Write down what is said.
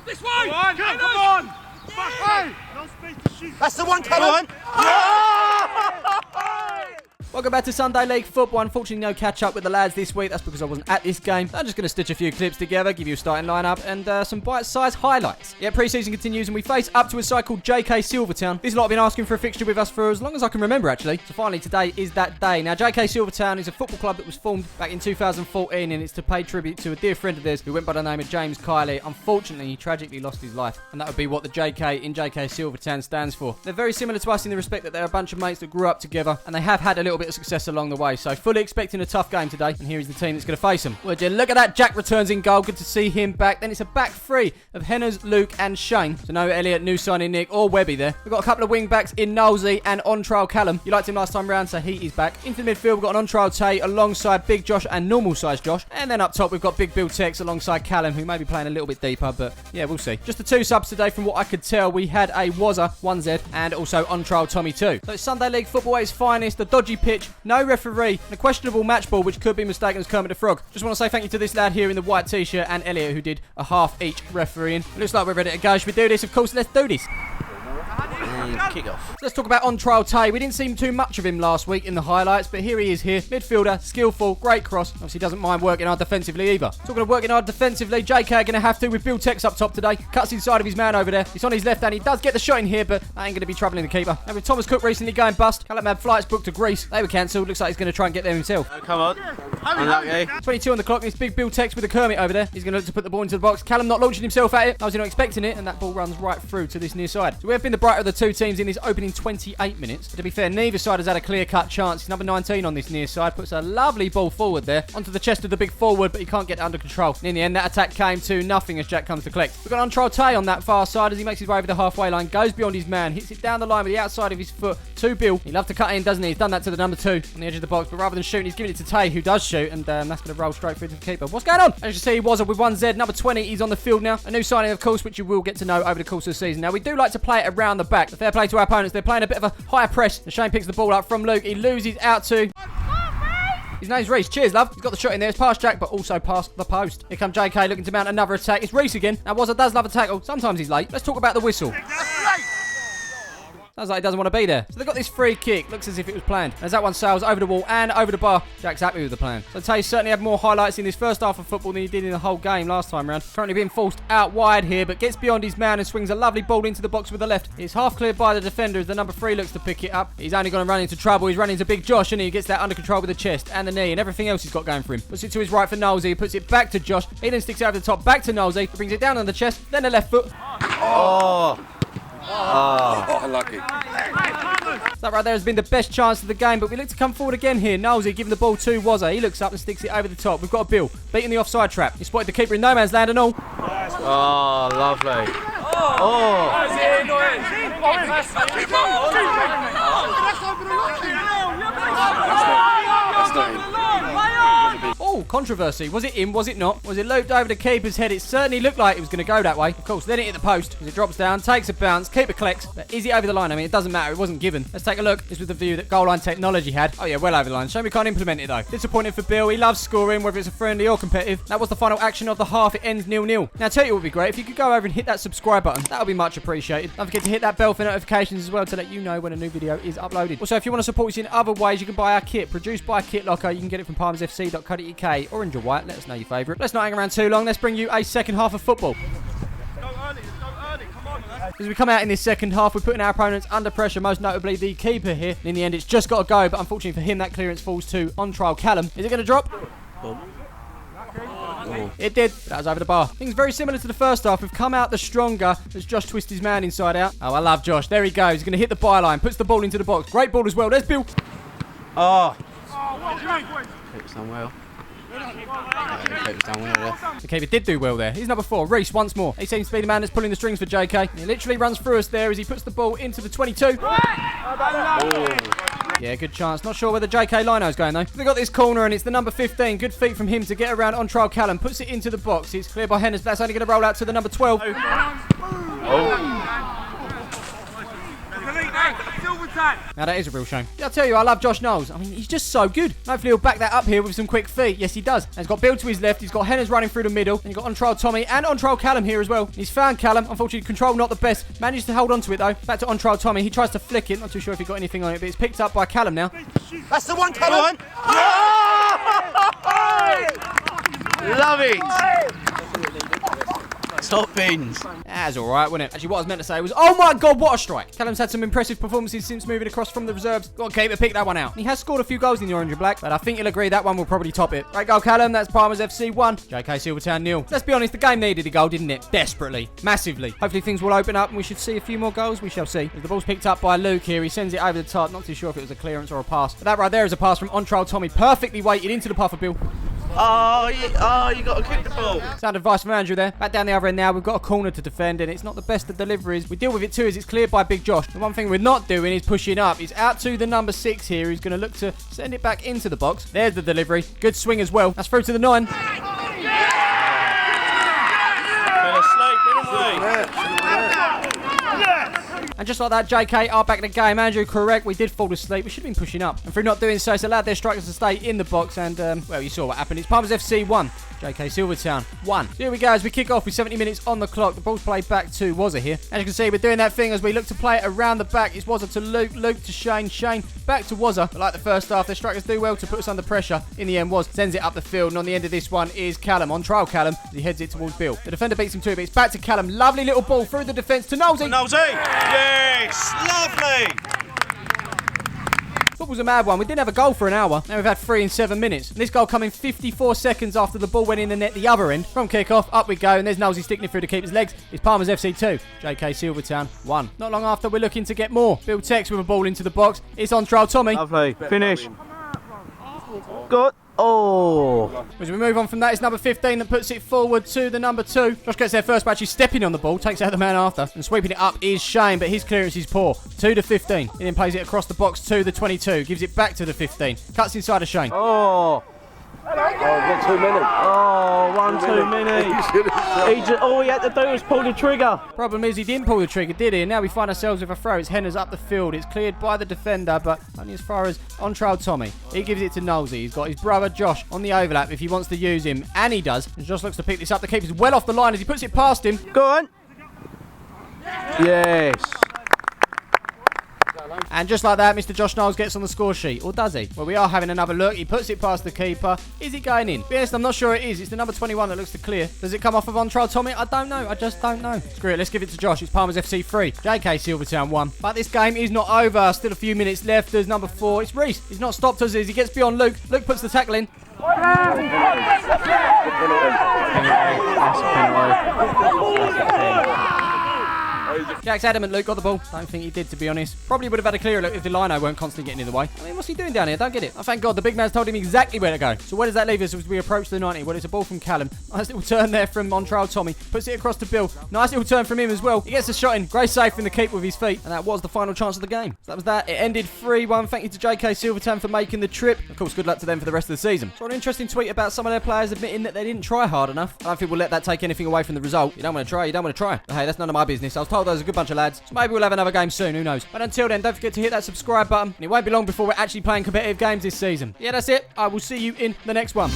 This way! Come on! Hey! That's the one, Callum! Welcome back to Sunday League Football. Unfortunately, no catch-up with the lads this week. That's because I wasn't at this game. I'm just going to stitch a few clips together, give you a starting lineup, and some bite-sized highlights. Yeah, pre-season continues, and we face up to a side called JK Silvertown. This lot have been asking for a fixture with us for as long as I can remember, actually. So finally, today is that day. Now, JK Silvertown is a football club that was formed back in 2014, and it's to pay tribute to a dear friend of theirs who went by the name of James Kiley. Unfortunately, he tragically lost his life, and that would be what the JK in JK Silvertown stands for. They're very similar to us in the respect that they're a bunch of mates that grew up together, and they have had a little bit of success along the way. So fully expecting a tough game today, and here is the team that's going to face them. Would you look at that? Jack returns in goal. Good to see him back. Then it's a back three of Henners, Luke and Shane. So no Elliot, new signing Nick or Webby there. We've got a couple of wing backs in Knowlesy and on trial Callum. You liked him last time round, so he is back. Into the midfield, we've got an on trial Tay alongside Big Josh and normal size Josh. And then up top, we've got Big Bill Tex alongside Callum, who may be playing a little bit deeper, but yeah, we'll see. Just the two subs today from what I could tell. We had a Wazza, 1Z, and also on trial Tommy 2. So it's Sunday League Football at its finest, a dodgy pitch, no referee, and a questionable match ball which could be mistaken as Kermit the Frog. Just want to say thank you to this lad here in the white t-shirt and Elliot who did a half each refereeing. It looks like we're ready to go. Should we do this? Of course, let's do this. Kick off. So let's talk about on trial Tay. We didn't see too much of him last week in the highlights, but here he is here. Midfielder, skillful, great cross. Obviously doesn't mind working hard defensively either. Talking of working hard defensively, JK are going to have to with Bill Tex up top today. Cuts inside of his man over there. He's on his left hand. He does get the shot in here, but that ain't going to be troubling the keeper. And with Thomas Cook recently going bust, Callum had flights booked to Greece. They were cancelled. Looks like he's going to try and get there himself. Oh, come on. Unlucky. 22 on the clock, and it's Big Bill Tex with a Kermit over there. He's going to look to put the ball into the box. Callum not launching himself at it. I was not expecting it, and that ball runs right through to this near side. So we have been the brighter of the two teams in this opening 28 minutes. But to be fair, neither side has had a clear-cut chance. He's number 19 on this near side. Puts a lovely ball forward there onto the chest of the big forward, but he can't get it under control. And in the end, that attack came to nothing as Jack comes to collect. We've got on trial Tay on that far side as he makes his way over the halfway line, goes beyond his man, hits it down the line with the outside of his foot to Bill. He loves to cut in, doesn't he? He's done that to the number 2 on the edge of the box, but rather than shooting, he's giving it to Tay, who does shoot, and that's going to roll straight through to the keeper. What's going on? As you see, he was with 1Z, number 20. He's on the field now. A new signing, of course, which you will get to know over the course of the season. Now, we do like to play it around the back. The fair play to our opponents. They're playing a bit of a higher press. And Shane picks the ball up from Luke. He loses out to... His name's Reese. Cheers, love. He's got the shot in there. It's past Jack, but also past the post. Here comes JK looking to mount another attack. It's Reese again. Now, Wazza does love a tackle. Sometimes he's late. Let's talk about the whistle. Sounds like he doesn't want to be there. So they've got this free kick. Looks as if it was planned. As that one sails over the wall and over the bar. Jack's happy with the plan. So Tay certainly had more highlights in this first half of football than he did in the whole game last time round. Currently being forced out wide here, but gets beyond his man and swings a lovely ball into the box with the left. It's half cleared by the defender as the number 3 looks to pick it up. He's only going to run into trouble. He's running into Big Josh, and he gets that under control with the chest and the knee and everything else he's got going for him. Puts it to his right for Knowlesy. He puts it back to Josh. He then sticks it over the top back to Knowlesy. Brings it down on the chest, then the left foot. Unlucky. That right there has been the best chance of the game, but we look to come forward again here. Knowlesy giving the ball to Wazza. He looks up and sticks it over the top. We've got a Bill beating the offside trap. He spotted the keeper in no man's land and all. Oh, lovely. Oh, controversy. Was it in? Was it not? Was it looped over the keeper's head? It certainly looked like it was going to go that way. Of course, then it hit the post as it drops down, takes a bounce, keeper collects. But is it over the line? I mean, it doesn't matter. It wasn't given. Let's take a look. This was the view that goal line technology had. Oh, yeah, well over the line. Shame we can't implement it, though. Disappointing for Bill. He loves scoring, whether it's a friendly or competitive. That was the final action of the half. It ends 0-0. Now, I tell you what would be great. If you could go over and hit that subscribe button, that would be much appreciated. Don't forget to hit that bell for notifications as well to let you know when a new video is uploaded. Also, if you want to support us in other ways, you can buy our kit. Produced by Kit Locker. You can get it from palmersfc.co.uk. Orange or white. Let us know your favourite. Let's not hang around too long. Let's bring you a second half of football. As we come out in this second half, we're putting our opponents under pressure, most notably the keeper here. And in the end, it's just got to go, but unfortunately for him, that clearance falls to on trial Callum. Is it going to drop? It did. That was over the bar. Things very similar to the first half. We've come out the stronger as Josh twists his man inside out. Oh, I love Josh. There he goes. He's going to hit the byline. Puts the ball into the box. Great ball as well. There's Bill. Oh. Keeper's done well. The keeper did do well there. He's number 4, Reese, once more. He seems to be the man that's pulling the strings for JK. He literally runs through us there as he puts the ball into the 22. Yeah, good chance. Not sure where the JK lino's going, though. They've got this corner, and it's the number 15. Good feet from him to get around on trial Callum. Puts it into the box. It's cleared by Henners, but that's only going to roll out to the number 12. Now that is a real shame. Yeah, I'll tell you, I love Josh Knowles. I mean, he's just so good. Hopefully he'll back that up here with some quick feet. Yes, he does. And he's got Bill to his left. He's got Hennes running through the middle. And you've got on-trial Tommy and on-trial Callum here as well. He's found Callum. Unfortunately, control not the best. Managed to hold on to it, though. Back to on-trial Tommy. He tries to flick it. Not too sure if he got anything on it, but it's picked up by Callum now. That's the one, Callum. Love it. Top bins. That's alright, wasn't it? Actually, what I was meant to say was, oh my god, what a strike. Callum's had some impressive performances since moving across from the reserves. Got to keep it, pick that one out. And he has scored a few goals in the orange and black, but I think you'll agree that one will probably top it. Great goal, Callum. That's Palmer's FC 1. JK Silvertown 0. Let's be honest, the game needed a goal, didn't it? Desperately. Massively. Hopefully things will open up and we should see a few more goals. We shall see. As the ball's picked up by Luke here, he sends it over the top. Not too sure if it was a clearance or a pass. But that right there is a pass from on-trial Tommy. Perfectly weighted into the path of Bill. Oh, you got to kick the ball. Sound advice from Andrew there. Back down the other end now. We've got a corner to defend, and it's not the best of deliveries. We deal with it too as it's cleared by Big Josh. The one thing we're not doing is pushing up. He's out to the number 6 here. He's going to look to send it back into the box. There's the delivery. Good swing as well. That's through to the 9. And just like that, JK are back in the game. Andrew, correct. We did fall asleep. We should have been pushing up. And through not doing so, it's allowed their strikers to stay in the box. And, well, you saw what happened. It's Palmer's FC 1. JK Silvertown 1. So here we go as we kick off with 70 minutes on the clock. The ball's played back to Wazza here. As you can see, we're doing that thing as we look to play it around the back. It's Wazza to Luke, Luke to Shane, Shane back to Wazza. But like the first half, their strikers do well to put us under pressure. In the end, Waz sends it up the field. And on the end of this one is Callum. On trial, Callum. He heads it towards Bill. The defender beats him too, but it's back to Callum. Lovely little ball through the defence to Nosey. Nosey! Yes! Lovely! Football's a mad one. We didn't have a goal for an hour. Now we've had 3 in 7 minutes. And this goal coming 54 seconds after the ball went in the net the other end. From kick-off, up we go. And there's Nosey sticking it through to keep his legs. It's Palmer's FC 2. JK Silvertown 1. Not long after, we're looking to get more. Bill Tex with a ball into the box. It's on trial Tommy. Lovely. Finish. Good. Oh. As we move on from that, it's number 15 that puts it forward to the number 2. Josh gets there first by actually stepping on the ball, takes out the man after, and sweeping it up is Shane, but his clearance is poor. 2 to 15. He then plays it across the box to the 22, gives it back to the 15, cuts inside of Shane. Oh. Oh, 1 2 minutes. Oh, 1 2 minutes. All he had to do was pull the trigger. Problem is he didn't pull the trigger, did he? And now we find ourselves with a throw. It's Hennes up the field. It's cleared by the defender, but only as far as on trial Tommy. He gives it to Nosey. He's got his brother Josh on the overlap if he wants to use him, and he does. And Josh looks to pick this up. The keeper's well off the line as he puts it past him. Go on. Yes. And just like that, Mr. Josh Knowles gets on the score sheet. Or does he? Well, we are having another look. He puts it past the keeper. Is it going in? To be honest, I'm not sure it is. It's the number 21 that looks to clear. Does it come off of on trial Tommy? I don't know. I just don't know. Screw it. Let's give it to Josh. It's Palmer's FC 3. JK Silvertown 1. But this game is not over. Still a few minutes left. There's number 4. It's Reese. He's not stopped us as he gets beyond Luke. Luke puts the tackle in. Jack's adamant Luke got the ball. Don't think he did, to be honest. Probably would have had a clearer look if the lino weren't constantly getting in the way. I mean, what's he doing down here? Don't get it. Oh, thank God, the big man's told him exactly where to go. So where does that leave us as we approach the 90? Well, it's a ball from Callum. Nice little turn there from on trial Tommy. Puts it across to Bill. Nice little turn from him as well. He gets a shot in. Great save from the keeper with his feet. And that was the final chance of the game. So that was that. It ended 3-1. Thank you to JK Silvertown for making the trip. Of course, good luck to them for the rest of the season. So an interesting tweet about some of their players admitting that they didn't try hard enough. I don't think we'll let that take anything away from the result. You don't want to try, you don't want to try. But hey, that's none of my business. I was told there was a good bunch of lads. So maybe we'll have another game soon, who knows. But until then, don't forget to hit that subscribe button. And it won't be long before we're actually playing competitive games this season. Yeah, that's it. I will see you in the next one.